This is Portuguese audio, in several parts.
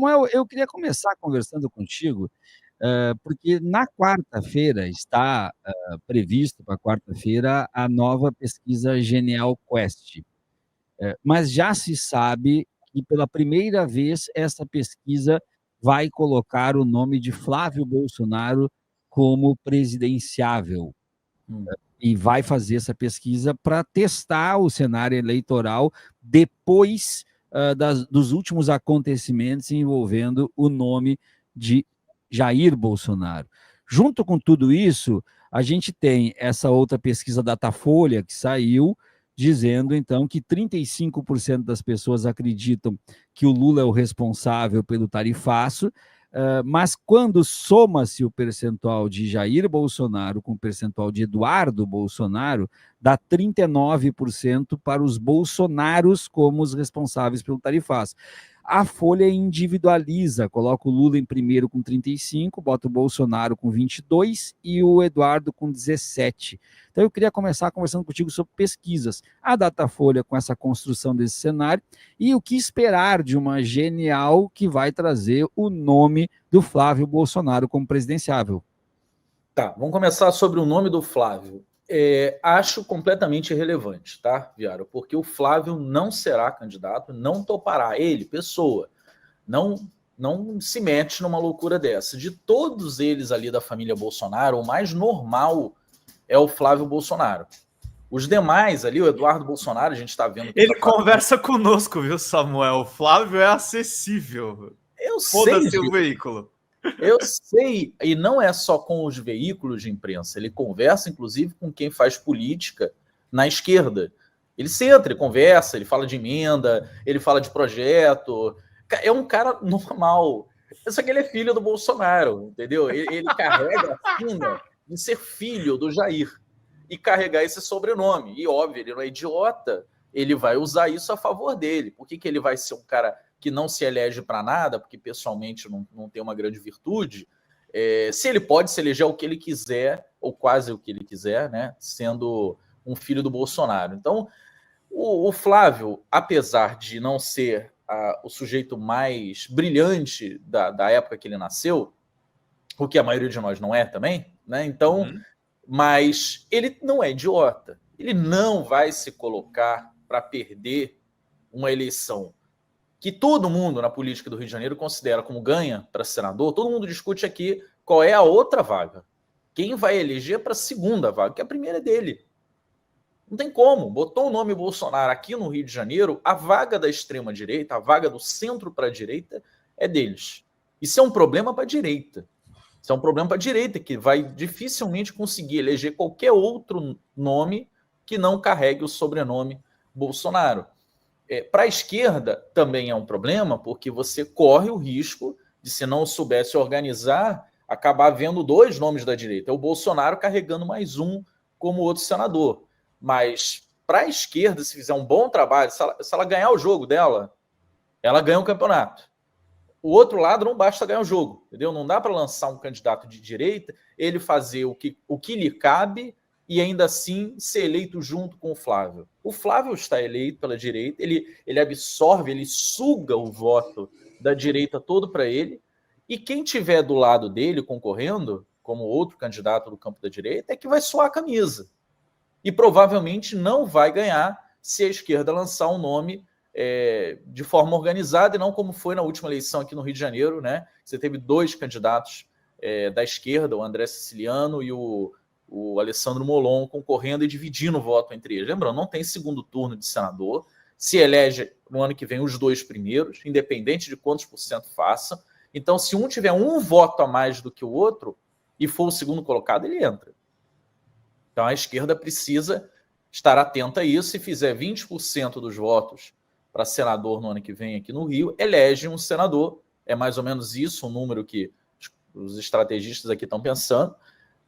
Samuel, eu queria começar conversando contigo, porque na quarta-feira está, previsto para quarta-feira a nova pesquisa Genial Quest, mas já se sabe que pela primeira vez essa pesquisa vai colocar o nome de Flávio Bolsonaro como presidenciável. E vai fazer essa pesquisa para testar o cenário eleitoral depois dos últimos acontecimentos envolvendo o nome de Jair Bolsonaro. Junto com tudo isso, a gente tem essa outra pesquisa Datafolha que saiu, dizendo então que 35% das pessoas acreditam que o Lula é o responsável pelo tarifaço, mas quando soma-se o percentual de Jair Bolsonaro com o percentual de Eduardo Bolsonaro, dá 39% para os bolsonaros como os responsáveis pelo tarifaço. A Folha individualiza, coloca o Lula em primeiro com 35, bota o Bolsonaro com 22 e o Eduardo com 17. Então eu queria começar conversando contigo sobre pesquisas, a Datafolha com essa construção desse cenário e o que esperar de uma genial que vai trazer o nome do Flávio Bolsonaro como presidenciável. Tá, vamos começar sobre o nome do Flávio. Acho completamente irrelevante, tá, Viara? Porque o Flávio não será candidato, não topará. Ele, pessoa, não se mete numa loucura dessa. De todos eles ali da família Bolsonaro, o mais normal é o Flávio Bolsonaro. Os demais ali, o Eduardo Bolsonaro, a gente está vendo... Ele conversa conosco, viu, Samuel? O Flávio é acessível. Eu sei, o veículo. Eu sei, e não é só com os veículos de imprensa, ele conversa, inclusive, com quem faz política na esquerda. Ele senta, ele conversa, ele fala de emenda, ele fala de projeto. É um cara normal. Só que ele é filho do Bolsonaro, entendeu? Ele carrega a fina de ser filho do Jair e carregar esse sobrenome. E, óbvio, ele não é idiota, ele vai usar isso a favor dele. Por que ele vai ser um cara que não se elege para nada, porque pessoalmente não tem uma grande virtude, se ele pode se eleger o que ele quiser, ou quase o que ele quiser, né, sendo um filho do Bolsonaro. Então, o Flávio, apesar de não ser o sujeito mais brilhante da época que ele nasceu, o que a maioria de nós não é também, né? Então, mas ele não é idiota. Ele não vai se colocar para perder uma eleição que todo mundo na política do Rio de Janeiro considera como ganha para senador. Todo mundo discute aqui qual é a outra vaga. Quem vai eleger para a segunda vaga, que a primeira é dele. Não tem como. Botou o nome Bolsonaro aqui no Rio de Janeiro, a vaga da extrema-direita, a vaga do centro para a direita é deles. Isso é um problema para a direita. Isso é um problema para a direita, que vai dificilmente conseguir eleger qualquer outro nome que não carregue o sobrenome Bolsonaro. Para a esquerda também é um problema, porque você corre o risco de, se não soubesse organizar, acabar vendo dois nomes da direita. É o Bolsonaro carregando mais um como outro senador. Mas para a esquerda, se fizer um bom trabalho, se ela ganhar o jogo dela, ela ganha o campeonato. O outro lado não basta ganhar o jogo, entendeu? Não dá para lançar um candidato de direita, ele fazer o que lhe cabe e ainda assim ser eleito junto com o Flávio. O Flávio está eleito pela direita, ele absorve, ele suga o voto da direita todo para ele, e quem tiver do lado dele concorrendo, como outro candidato do campo da direita, é que vai suar a camisa. E provavelmente não vai ganhar se a esquerda lançar um nome de forma organizada, e não como foi na última eleição aqui no Rio de Janeiro, né? Você teve dois candidatos da esquerda, o André Siciliano e o Alessandro Molon, concorrendo e dividindo o voto entre eles. Lembrando, não tem segundo turno de senador, se elege no ano que vem os dois primeiros, independente de quantos por cento façam. Então, se um tiver um voto a mais do que o outro e for o segundo colocado, ele entra. Então, a esquerda precisa estar atenta a isso. Se fizer 20% dos votos para senador no ano que vem aqui no Rio, elege um senador. É mais ou menos isso, um número que os estrategistas aqui estão pensando.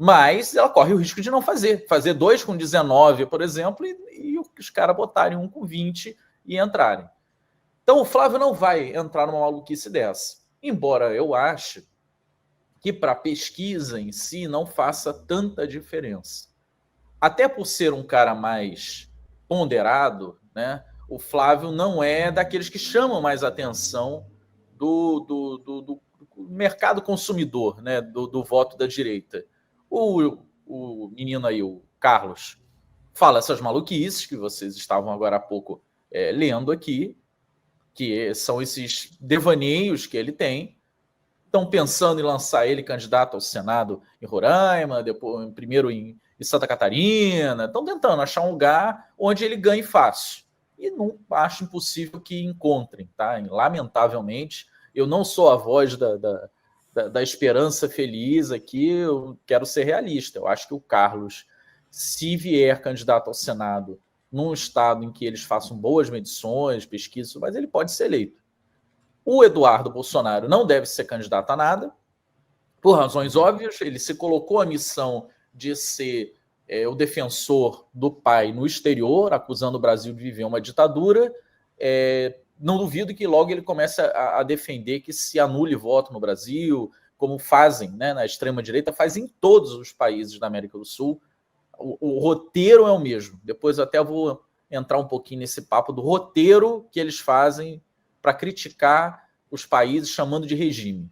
Mas ela corre o risco de não fazer. Fazer 2 com 19, por exemplo, e os caras botarem 1 com 20 e entrarem. Então o Flávio não vai entrar numa maluquice dessa. Embora eu ache que para a pesquisa em si não faça tanta diferença. Até por ser um cara mais ponderado, né, o Flávio não é daqueles que chamam mais atenção do mercado consumidor, né, do voto da direita. O menino aí, o Carlos, fala essas maluquices que vocês estavam agora há pouco lendo aqui, que são esses devaneios que ele tem. Estão pensando em lançar ele candidato ao Senado em Roraima, depois primeiro em Santa Catarina. Estão tentando achar um lugar onde ele ganhe fácil. E não acho impossível que encontrem, tá? Lamentavelmente, eu não sou a voz da esperança feliz aqui, eu quero ser realista. Eu acho que o Carlos, se vier candidato ao Senado num estado em que eles façam boas medições, pesquisas, mas ele pode ser eleito. O Eduardo Bolsonaro não deve ser candidato a nada, por razões óbvias. Ele se colocou a missão de ser o defensor do pai no exterior, acusando o Brasil de viver uma ditadura. Não duvido que logo ele comece a defender que se anule voto no Brasil, como fazem, né, na extrema-direita, fazem em todos os países da América do Sul. O roteiro é o mesmo. Depois eu até vou entrar um pouquinho nesse papo do roteiro que eles fazem para criticar os países chamando de regime.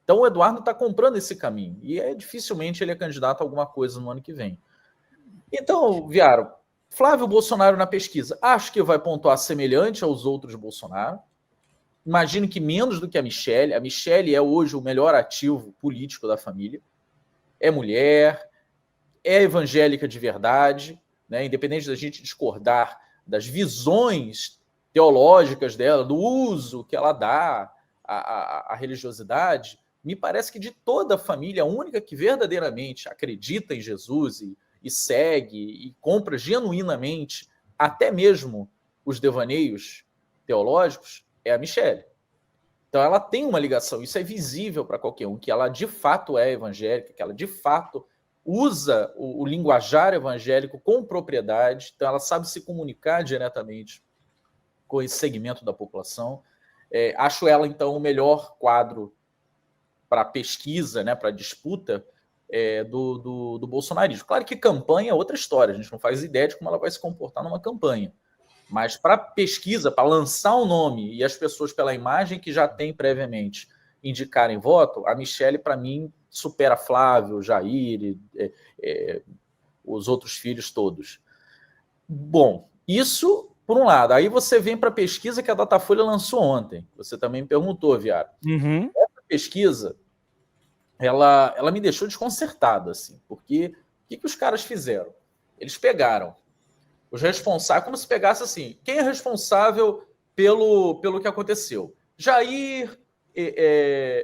Então o Eduardo está comprando esse caminho e dificilmente ele é candidato a alguma coisa no ano que vem. Então, Viaro, Flávio Bolsonaro na pesquisa, acho que vai pontuar semelhante aos outros Bolsonaro. Imagino que menos do que a Michelle. A Michelle é hoje o melhor ativo político da família. É mulher, é evangélica de verdade, né? Independente da gente discordar das visões teológicas dela, do uso que ela dá à religiosidade, me parece que de toda a família, a única que verdadeiramente acredita em Jesus e segue e compra genuinamente até mesmo os devaneios teológicos é a Michelle. Então ela tem uma ligação, isso é visível para qualquer um, que ela de fato é evangélica, que ela de fato usa o linguajar evangélico com propriedade, então ela sabe se comunicar diretamente com esse segmento da população. Acho ela, então, o melhor quadro para pesquisa, né, para disputa do bolsonarismo. Claro que campanha é outra história, a gente não faz ideia de como ela vai se comportar numa campanha. Mas para pesquisa, para lançar um nome e as pessoas, pela imagem que já tem previamente, indicarem voto, a Michelle, para mim, supera Flávio, Jair, os outros filhos todos. Bom, isso por um lado. Aí você vem para a pesquisa que a Datafolha lançou ontem. Você também me perguntou, Viário. Uhum. Essa pesquisa, ela me deixou desconcertado, assim, porque o que os caras fizeram? Eles pegaram os responsáveis, como se pegasse assim, quem é responsável pelo que aconteceu? Jair,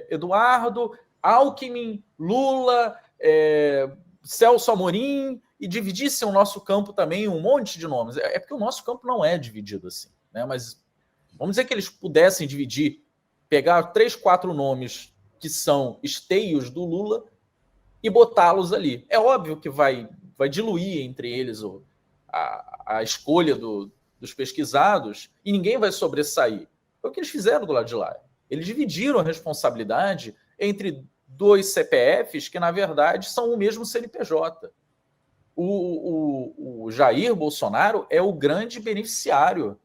Eduardo, Alckmin, Lula, Celso Amorim, e dividisse o nosso campo também em um monte de nomes. É porque o nosso campo não é dividido assim, né? Mas vamos dizer que eles pudessem dividir, pegar 3, 4 nomes que são esteios do Lula e botá-los ali. É óbvio que vai diluir entre eles a escolha dos pesquisados e ninguém vai sobressair. Foi o que eles fizeram do lado de lá. Eles dividiram a responsabilidade entre 2 CPFs que, na verdade, são o mesmo CNPJ. O Jair Bolsonaro é o grande beneficiário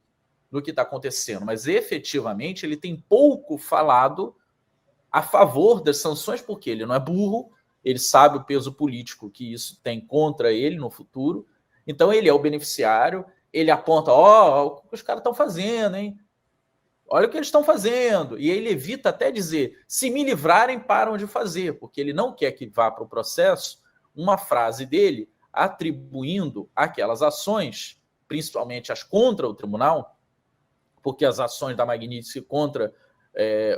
do que está acontecendo, mas efetivamente ele tem pouco falado a favor das sanções, porque ele não é burro, ele sabe o peso político que isso tem contra ele no futuro, então ele é o beneficiário, ele aponta, o que os caras estão fazendo, hein? Olha o que eles estão fazendo. E ele evita até dizer, se me livrarem, param de fazer, porque ele não quer que vá para o processo uma frase dele atribuindo aquelas ações, principalmente as contra o tribunal, porque as ações da Magnitsky contra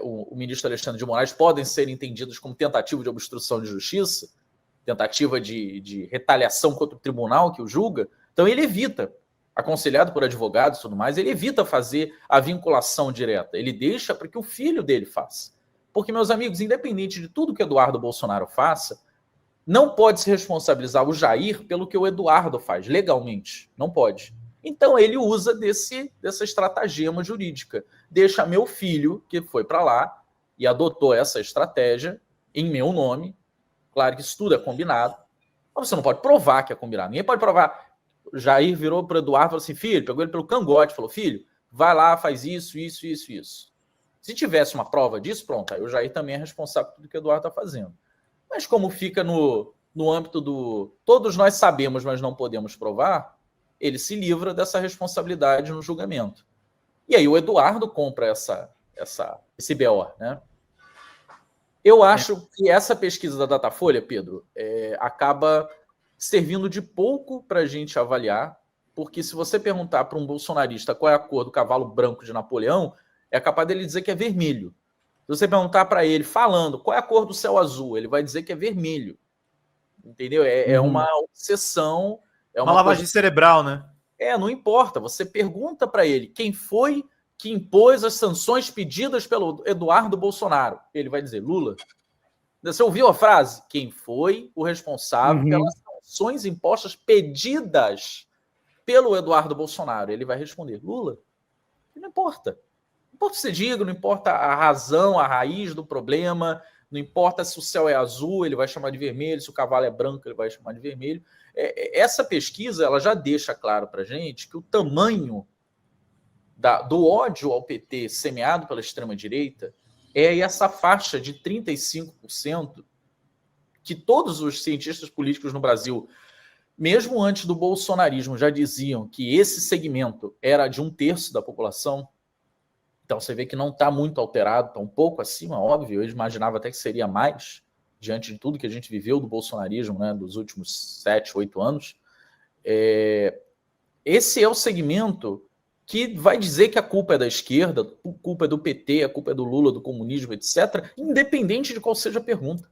o ministro Alexandre de Moraes podem ser entendidas como tentativa de obstrução de justiça, tentativa de retaliação contra o tribunal que o julga. Então ele evita, aconselhado por advogados e tudo mais, ele evita fazer a vinculação direta. Ele deixa para que o filho dele faça. Porque, meus amigos, independente de tudo que Eduardo Bolsonaro faça, não pode se responsabilizar o Jair pelo que o Eduardo faz, legalmente. Não pode. Então ele usa dessa estratagema jurídica. Deixa meu filho, que foi para lá e adotou essa estratégia em meu nome. Claro que isso tudo é combinado. Mas você não pode provar que é combinado. Ninguém pode provar. O Jair virou para o Eduardo e falou assim, filho, pegou ele pelo cangote, falou, filho, vai lá, faz isso, isso, isso, isso. Se tivesse uma prova disso, pronto, aí o Jair também é responsável por tudo que o Eduardo está fazendo. Mas como fica no âmbito do todos nós sabemos, mas não podemos provar, ele se livra dessa responsabilidade no julgamento. E aí o Eduardo compra esse BO, né? Eu acho que essa pesquisa da Datafolha, Pedro, acaba servindo de pouco para a gente avaliar, porque se você perguntar para um bolsonarista qual é a cor do cavalo branco de Napoleão, é capaz dele dizer que é vermelho. Se você perguntar para ele, falando, qual é a cor do céu azul, ele vai dizer que é vermelho. Entendeu? É uma obsessão. É uma lavagem cerebral, né? Não importa. Você pergunta para ele quem foi que impôs as sanções pedidas pelo Eduardo Bolsonaro. Ele vai dizer Lula. Você ouviu a frase? Quem foi o responsável pelas sanções impostas pedidas pelo Eduardo Bolsonaro? Ele vai responder Lula. E não importa. Não importa se diga, não importa a razão, a raiz do problema, não importa se o céu é azul, ele vai chamar de vermelho, se o cavalo é branco, ele vai chamar de vermelho. Essa pesquisa ela já deixa claro para a gente que o tamanho do ódio ao PT semeado pela extrema-direita é essa faixa de 35% que todos os cientistas políticos no Brasil, mesmo antes do bolsonarismo, já diziam que esse segmento era de 1/3 da população. Então você vê que não está muito alterado, está um pouco acima, óbvio. Eu imaginava até que seria mais, diante de tudo que a gente viveu do bolsonarismo, né, dos últimos 7, 8 anos. Esse é o segmento que vai dizer que a culpa é da esquerda, a culpa é do PT, a culpa é do Lula, do comunismo, etc., independente de qual seja a pergunta.